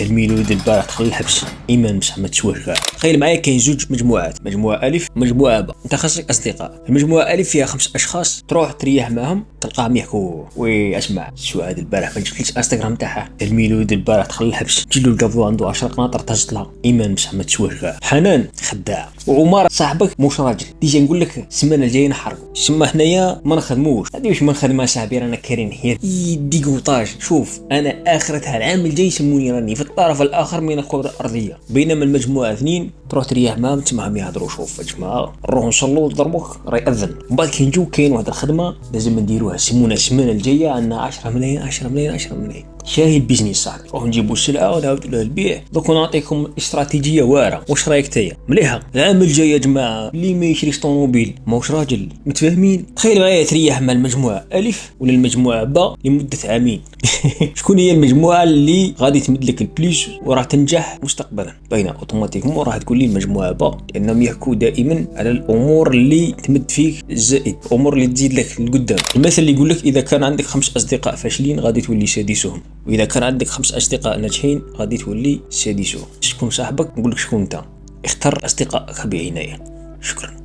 الميلود البارح دخل الحبس، ايمان بصح ما تسواش كاع. تخيل معايا كاين زوج مجموعات، مجموعه الف ومجموعه باء. انت خاصك اصدقاء. المجموعه الف فيها 5 اشخاص، تروح تريح معهم تلقاهم يحكوا وي اسمع سعاد البارح ما جبتليش انستغرام تاعها، الميلود البارح دخل الحبس، تجي له الكافو عنده 10 قناطر تهزت لها، ايمان بصح ما تسواش كاع. حنان خداع، وعمر صاحبك موش راجل. ديجا نقول لك السمانه الجايه نحرقوا، سما حنايا ما نخدموش. هذه واش ما نخدمها صاحبي، رانا كارين حياه يدي قوطاج. شوف انا اخرتها العام الجاي يسموني راني في الطرف الاخر من الكره الارضيه، بينما المجموعه اثنين تروح تريح معاهم تسمعهم يهضروا. شوف يا جماعه نروحوا نصلوا ضربوك راه ياذن، من بعد كي نجيو كاين واحد الخدمه لازم نديروها، سمونا السمانه الجايه عندنا 10 ملايين 10 ملايين 10 ملايين. شاهي البيزنس صاحبي، نروحوا نجيبوا السلعه ونعاودوا لها البيع. دوك نعطيكم استراتيجيه واعره، واش رايك تايا؟ مليحه. العام الجاي يا جماعه اللي ما يشريش طوموبيل ماهوش راجل، متفاهمين؟ تخيل معايا تريح مع المجموعه الف ولا المجموعه باء لمده عامين. شكون هي المجموعه اللي غادي تمد لك البليس وراح تنجح مستقبلا؟ باينه اوتوماتيكمون راح تقول لي المجموعه باء، لانهم يحكوا دائما على الامور اللي تمد فيك الزائد، الامور اللي تزيد لك لقدام. المثل اللي يقول لك اذا كان عندك 5 اصدقاء فاشلين غادي تولي سادسهم، واذا كان عندك 5 اصدقاء ناجحين غادي تولي سادسهم. شكون صاحبك؟ نقول لك شكون انت، اختر اصدقائك بعنايه. شكرا.